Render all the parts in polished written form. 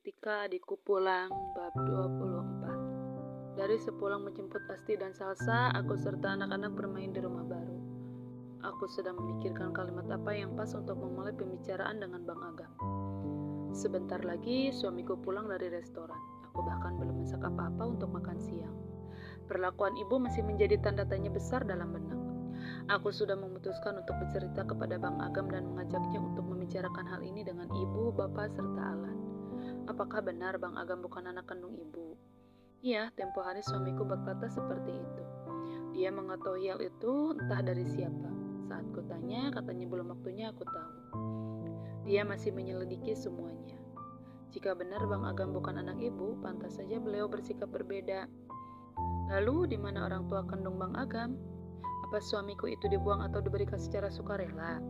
Ketika adikku pulang, bab 24. Dari sepulang menjemput Asti dan Salsa, aku serta anak-anak bermain di rumah baru. Aku sedang memikirkan kalimat apa yang pas untuk memulai pembicaraan dengan Bang Agam. Sebentar lagi suamiku pulang dari restoran. Aku bahkan belum masak apa-apa untuk makan siang. Perlakuan ibu masih menjadi tanda tanya besar dalam benak. Aku sudah memutuskan untuk bercerita kepada Bang Agam dan mengajaknya untuk membicarakan hal ini dengan ibu, bapak, serta Alan. Apakah benar Bang Agam bukan anak kandung ibu? Iya, tempo hari suamiku berkata seperti itu. Dia mengetahui hal itu entah dari siapa. Saat kutanya, katanya belum waktunya aku tahu. Dia masih menyelidiki semuanya. Jika benar Bang Agam bukan anak ibu, pantas saja beliau bersikap berbeda. Lalu, di mana orang tua kandung Bang Agam? Apa suamiku itu dibuang atau diberikan secara sukarela?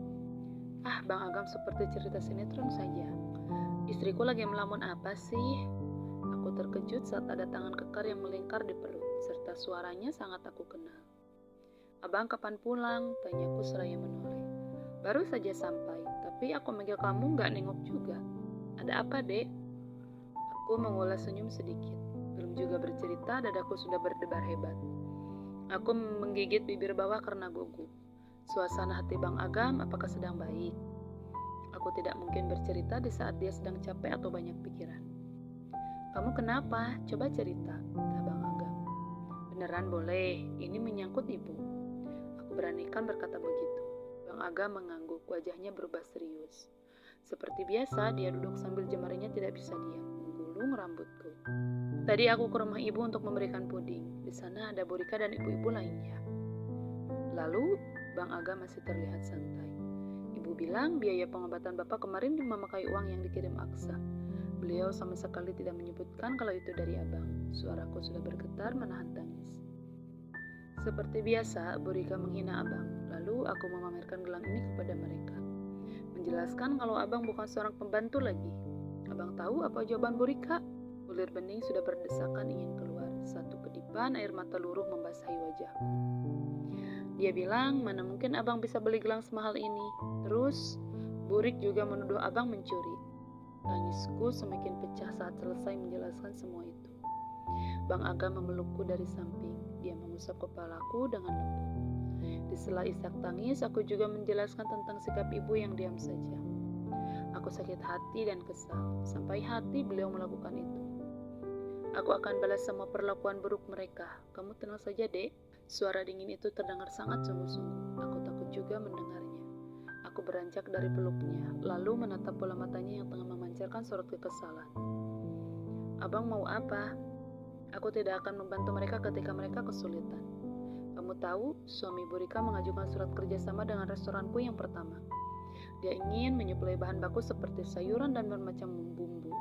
Bang Agam seperti cerita sinetron saja. Istriku lagi melamun apa sih? Aku terkejut saat ada tangan kekar yang melingkar di perut, serta suaranya sangat aku kenal. Abang kapan pulang? Tanyaku seraya menoleh. Baru saja sampai, tapi aku manggil kamu gak nengok juga. Ada apa, Dek? Aku mengulas senyum sedikit. Belum juga bercerita, dadaku sudah berdebar hebat. Aku menggigit bibir bawah karena gugup. Suasana hati Bang Agam apakah sedang baik? Aku tidak mungkin bercerita di saat dia sedang capek atau banyak pikiran. Kamu kenapa? Coba cerita, kata Bang Agam. Beneran boleh, ini menyangkut ibu. Aku beranikan berkata begitu. Bang Agam mengangguk, wajahnya berubah serius. Seperti biasa, dia duduk sambil jemarinya tidak bisa diam, menggulung rambutku. Tadi aku ke rumah ibu untuk memberikan puding. Di sana ada Bu Rika dan ibu-ibu lainnya. Lalu, Bang Agam masih terlihat santai. Ibu bilang biaya pengobatan bapak kemarin memakai uang yang dikirim Aksa. Beliau sama sekali tidak menyebutkan kalau itu dari abang. Suaraku sudah bergetar menahan tangis. Seperti biasa, Bu Rika menghina abang. Lalu aku memamerkan gelang ini kepada mereka. Menjelaskan kalau abang bukan seorang pembantu lagi. Abang tahu apa jawaban Bu Rika? Bulir bening sudah berdesakan ingin keluar. Satu kedipan air mata luruh membasahi wajahku. Dia bilang, mana mungkin abang bisa beli gelang semahal ini. Terus, Bu Rik juga menuduh abang mencuri. Tangisku semakin pecah saat selesai menjelaskan semua itu. Bang Agam memelukku dari samping. Dia mengusap kepalaku dengan lembut. Di sela isak tangis, aku juga menjelaskan tentang sikap ibu yang diam saja. Aku sakit hati dan kesal. Sampai hati beliau melakukan itu. Aku akan balas semua perlakuan buruk mereka. Kamu tenang saja, Dek. Suara dingin itu terdengar sangat sungguh-sungguh. Aku takut juga mendengarnya. Aku beranjak dari peluknya, lalu menatap bola matanya yang tengah memancarkan sorot kekesalan. Abang mau apa? Aku tidak akan membantu mereka ketika mereka kesulitan. Kamu tahu, suami Bu Rika mengajukan surat kerjasama dengan restoranku yang pertama. Dia ingin menyuplai bahan baku seperti sayuran dan bermacam bumbu.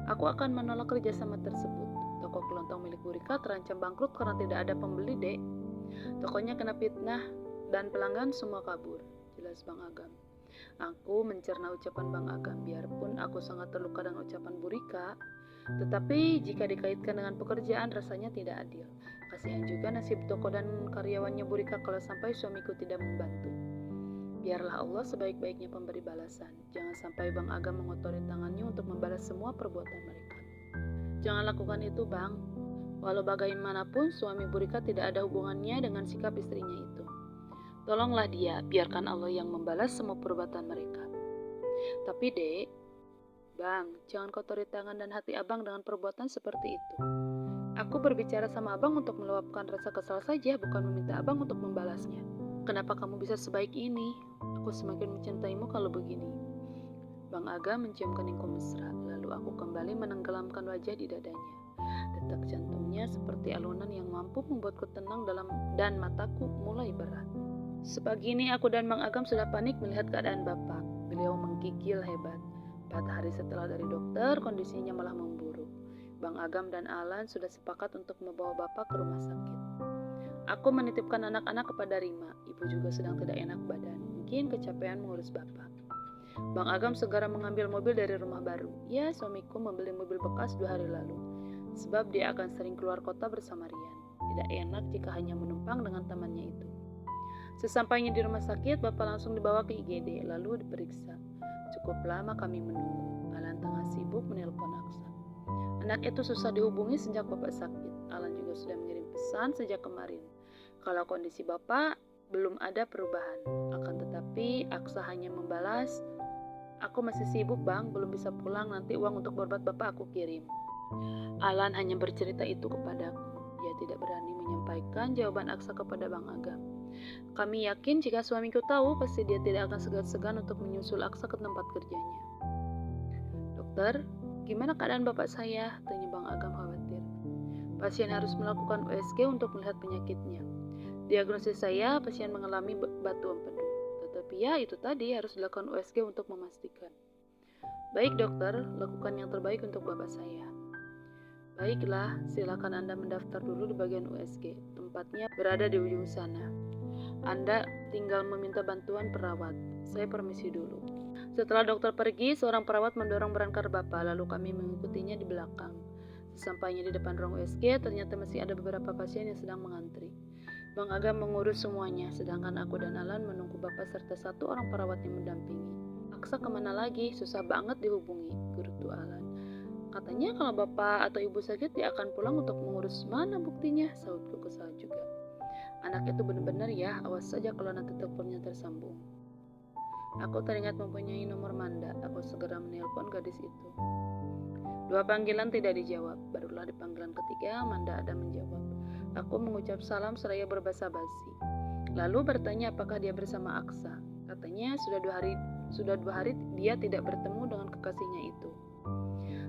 Aku akan menolak kerjasama tersebut. Toko kelontong milik Bu Rika terancam bangkrut karena tidak ada pembeli, Dek. Tokonya kena fitnah dan pelanggan semua kabur, jelas Bang Agam. Aku mencerna ucapan Bang Agam, biarpun aku sangat terluka dengan ucapan Bu Rika, tetapi jika dikaitkan dengan pekerjaan rasanya tidak adil. Kasihan juga nasib toko dan karyawannya Bu Rika kalau sampai suamiku tidak membantu. Biarlah Allah sebaik-baiknya pemberi balasan. Jangan sampai Bang Agam mengotori tangannya untuk membalas semua perbuatan mereka. Jangan lakukan itu, Bang. Walau bagaimanapun suami Bu Rika tidak ada hubungannya dengan sikap istrinya itu. Tolonglah dia, biarkan Allah yang membalas semua perbuatan mereka. Tapi Dek, Bang, jangan kotori tangan dan hati abang dengan perbuatan seperti itu. Aku berbicara sama abang untuk meluapkan rasa kesal saja, bukan meminta abang untuk membalasnya. Kenapa kamu bisa sebaik ini? Aku semakin mencintaimu kalau begini. Bang Aga mencium keningku mesra, lalu aku kembali menenggelamkan wajah di dadanya. Detak jantungnya seperti alunan yang mampu membuatku tenang dan mataku mulai berat. Sepagi ini aku dan Bang Agam sudah panik melihat keadaan bapak. Beliau menggigil hebat. 4 hari setelah dari dokter, kondisinya malah memburuk. Bang Agam dan Alan sudah sepakat untuk membawa bapak ke rumah sakit. Aku menitipkan anak-anak kepada Rima. Ibu juga sedang tidak enak badan. Mungkin kecapean mengurus bapak. Bang Agam segera mengambil mobil dari rumah baru. Ya, suamiku membeli mobil bekas 2 hari lalu. Sebab dia akan sering keluar kota bersama Rian. Tidak enak jika hanya menumpang dengan temannya itu. Sesampainya di rumah sakit, bapak langsung dibawa ke IGD, lalu diperiksa. Cukup lama kami menunggu. Alan tengah sibuk menelpon Aksa. Anak itu susah dihubungi sejak bapak sakit. Alan juga sudah mengirim pesan sejak kemarin. Kalau kondisi bapak belum ada perubahan. Akan tetapi Aksa hanya membalas, "Aku masih sibuk bang, belum bisa pulang, nanti uang untuk berobat bapak aku kirim." Alan hanya bercerita itu kepadaku. Dia tidak berani menyampaikan jawaban Aksa kepada Bang Agam. Kami yakin jika suamiku tahu, pasti dia tidak akan segan-segan untuk menyusul Aksa ke tempat kerjanya. "Dokter, gimana keadaan bapak saya?" tanya Bang Agam khawatir. "Pasien harus melakukan USG untuk melihat penyakitnya. Diagnosis saya, pasien mengalami batu empedu. Tetapi ya itu tadi, harus dilakukan USG untuk memastikan." "Baik dokter, lakukan yang terbaik untuk bapak saya." "Baiklah, silakan Anda mendaftar dulu di bagian USG. Tempatnya berada di ujung sana. Anda tinggal meminta bantuan perawat. Saya permisi dulu." Setelah dokter pergi, seorang perawat mendorong berangkar bapak, lalu kami mengikutinya di belakang. Sesampainya di depan ruang USG, ternyata masih ada beberapa pasien yang sedang mengantri. Bang Agam mengurus semuanya, sedangkan aku dan Alan menunggu bapak serta satu orang perawat yang mendampingi. "Aksa kemana lagi? Susah banget dihubungi," gerutu Alan. "Katanya kalau bapak atau ibu sakit dia akan pulang untuk mengurus." "Mana buktinya?" sahutku kesal juga. "Anak itu benar-benar ya, awas saja kalau nanti teleponnya tersambung." Aku teringat mempunyai nomor Manda. Aku segera menelpon gadis itu. 2 panggilan tidak dijawab. Barulah di panggilan ketiga Manda ada menjawab. Aku mengucap salam seraya berbasa-basi. Lalu bertanya apakah dia bersama Aksa. Katanya sudah dua hari dia tidak bertemu dengan kekasihnya itu.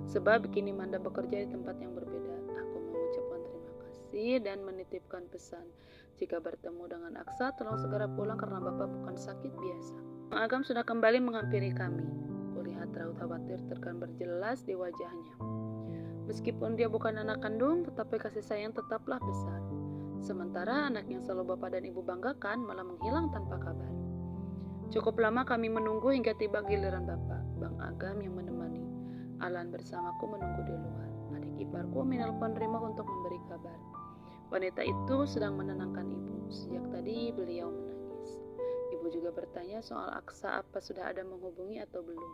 Sebab kini Manda bekerja di tempat yang berbeda. Aku mengucapkan terima kasih dan menitipkan pesan. Jika bertemu dengan Aksa, tolong segera pulang karena bapak bukan sakit biasa. Bang Agam sudah kembali menghampiri kami. Kulihat raut khawatir tergambar jelas di wajahnya. Meskipun dia bukan anak kandung, tetapi kasih sayang tetaplah besar. Sementara anak yang selalu bapak dan ibu banggakan malah menghilang tanpa kabar. Cukup lama kami menunggu hingga tiba giliran bapak. Bang Agam yang menemani. Alan bersamaku menunggu di luar. Adik iparku menelpon Rima untuk memberi kabar. Wanita itu sedang menenangkan ibu. Sejak tadi beliau menangis. Ibu juga bertanya soal Aksa, apa sudah ada menghubungi atau belum.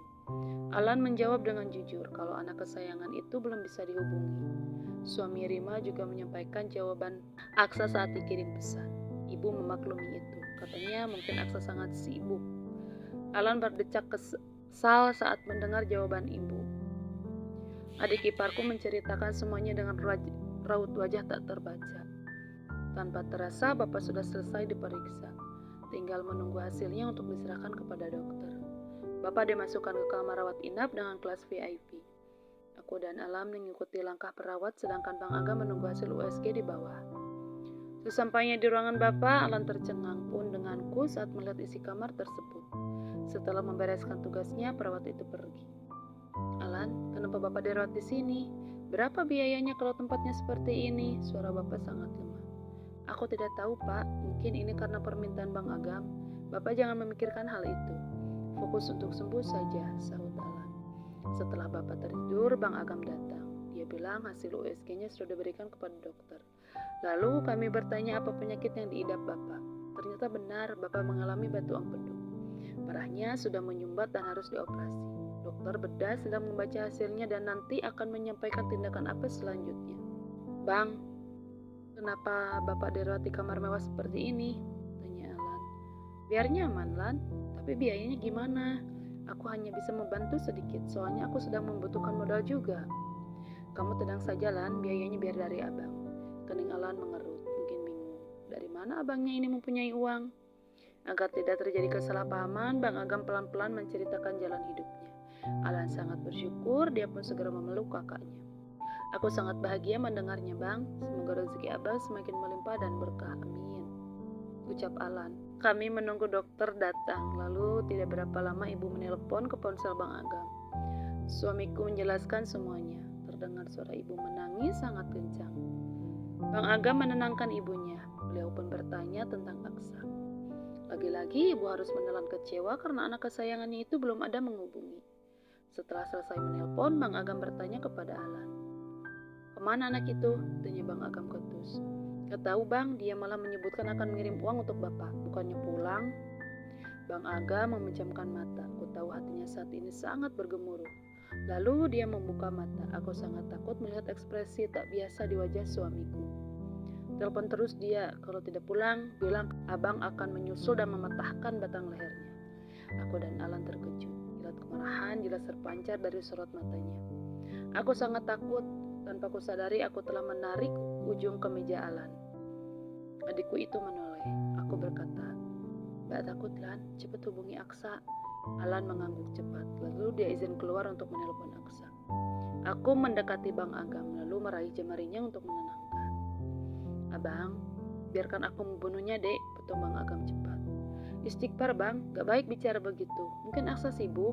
Alan menjawab dengan jujur kalau anak kesayangan itu belum bisa dihubungi. Suami Rima juga menyampaikan jawaban Aksa saat dikirim pesan. Ibu memaklumi itu. Katanya mungkin Aksa sangat sibuk. Alan berdecak kesal saat mendengar jawaban ibu. Adik iparku menceritakan semuanya dengan raut wajah tak terbaca. Tanpa terasa bapak sudah selesai diperiksa. Tinggal menunggu hasilnya untuk diserahkan kepada dokter. Bapak dimasukkan ke kamar rawat inap dengan kelas VIP. Aku dan Alam mengikuti langkah perawat, sedangkan Bang Agam menunggu hasil USG di bawah. Sesampainya di ruangan bapak, Alan tercengang pun denganku saat melihat isi kamar tersebut. Setelah membereskan tugasnya, perawat itu pergi. "Alan, kenapa bapak dirawat di sini? Berapa biayanya kalau tempatnya seperti ini?" Suara bapak sangat lemah. "Aku tidak tahu, Pak. Mungkin ini karena permintaan Bang Agam. Bapak jangan memikirkan hal itu. Fokus untuk sembuh saja," sahut Alan. Setelah bapak tertidur, Bang Agam datang. Dia bilang hasil USG-nya sudah diberikan kepada dokter. Lalu kami bertanya apa penyakit yang diidap bapak. Ternyata benar, bapak mengalami batu empedu. Parahnya sudah menyumbat dan harus dioperasi. Dokter bedah sedang membaca hasilnya dan nanti akan menyampaikan tindakan apa selanjutnya. "Bang, kenapa bapak dirawat di kamar mewah seperti ini?" tanya Alan. "Biar nyaman, Lan. Tapi biayanya gimana? Aku hanya bisa membantu sedikit, soalnya aku sedang membutuhkan modal juga." "Kamu tenang saja, Lan. Biayanya biar dari abang." Kening Alan mengerut, mungkin bingung. Dari mana abangnya ini mempunyai uang? Agar tidak terjadi kesalahpahaman, Bang Agam pelan-pelan menceritakan jalan hidupnya. Alan sangat bersyukur, dia pun segera memeluk kakaknya. "Aku sangat bahagia mendengarnya, Bang. Semoga rezeki abang semakin melimpah dan berkah. Amin," ucap Alan. Kami menunggu dokter datang, lalu tidak berapa lama ibu menelpon ke ponsel Bang Agam. Suamiku menjelaskan semuanya. Terdengar suara ibu menangis sangat kencang. Bang Agam menenangkan ibunya. Beliau pun bertanya tentang Aksa. Lagi-lagi ibu harus menelan kecewa karena anak kesayangannya itu belum ada menghubungi. Setelah selesai menelpon, Bang Agam bertanya kepada Alan. "Kemana anak itu?" tanya Bang Agam ketus. "Gak tahu, Bang, dia malah menyebutkan akan mengirim uang untuk bapak, bukannya pulang." Bang Agam memejamkan mata. Aku tahu hatinya saat ini sangat bergemuruh. Lalu dia membuka mata. Aku sangat takut melihat ekspresi tak biasa di wajah suamiku. Telepon terus dia, kalau tidak pulang, bilang abang akan menyusul dan mematahkan batang lehernya. Aku dan Alan terkejut. Kilat kemarahan jelas terpancar dari sorot matanya. Aku sangat takut. Tanpa kusadari aku telah menarik ujung kemeja Alan. Adikku itu menoleh. Aku berkata, "Gak takut Lan, cepat hubungi Aksa." Alan mengangguk cepat, lalu dia izin keluar untuk menelpon Aksa. Aku mendekati Bang Agam, lalu meraih jemarinya untuk menenangkan. "Abang, biarkan aku membunuhnya, Dek," petung Bang Agam cepat. "Istighfar Bang, gak baik bicara begitu. Mungkin Aksa sibuk."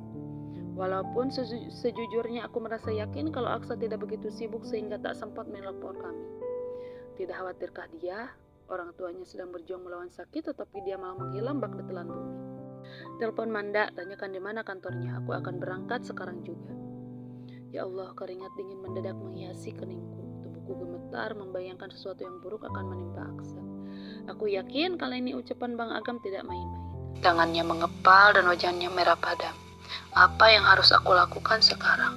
Walaupun sejujurnya aku merasa yakin kalau Aksa tidak begitu sibuk sehingga tak sempat menelpon kami. Tidak khawatirkah dia? Orang tuanya sedang berjuang melawan sakit, tetapi dia malah menghilang bak ditelan bumi. "Telepon Manda, tanyakan di mana kantornya. Aku akan berangkat sekarang juga." Ya Allah, keringat dingin mendadak menghiasi keningku. Tubuhku gemetar membayangkan sesuatu yang buruk akan menimpa Aksa. Aku yakin kali ini ucapan Bang Agam tidak main-main. Tangannya mengepal dan wajahnya merah padam. Apa yang harus aku lakukan sekarang?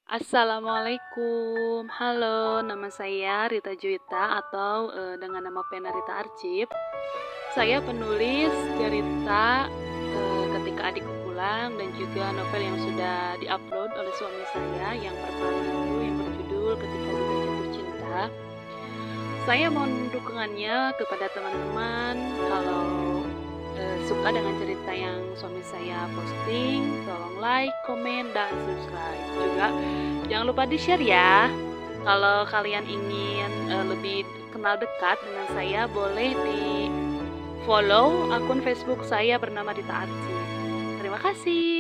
Assalamualaikum, halo, nama saya Rita Juwita atau dengan nama pena Rita Arsip. Saya penulis cerita Ketika Adikku Pulang dan juga novel yang sudah diupload oleh suami saya yang pertama itu yang berjudul Ketika Dunia Jatuh Cinta. Saya mohon dukungannya kepada teman-teman kalau suka dengan cerita yang suami saya posting, tolong like, komen, dan subscribe. Juga jangan lupa di-share ya. Kalau kalian ingin lebih kenal dekat dengan saya, boleh di follow akun Facebook saya bernama Rita Arsip. Terima kasih.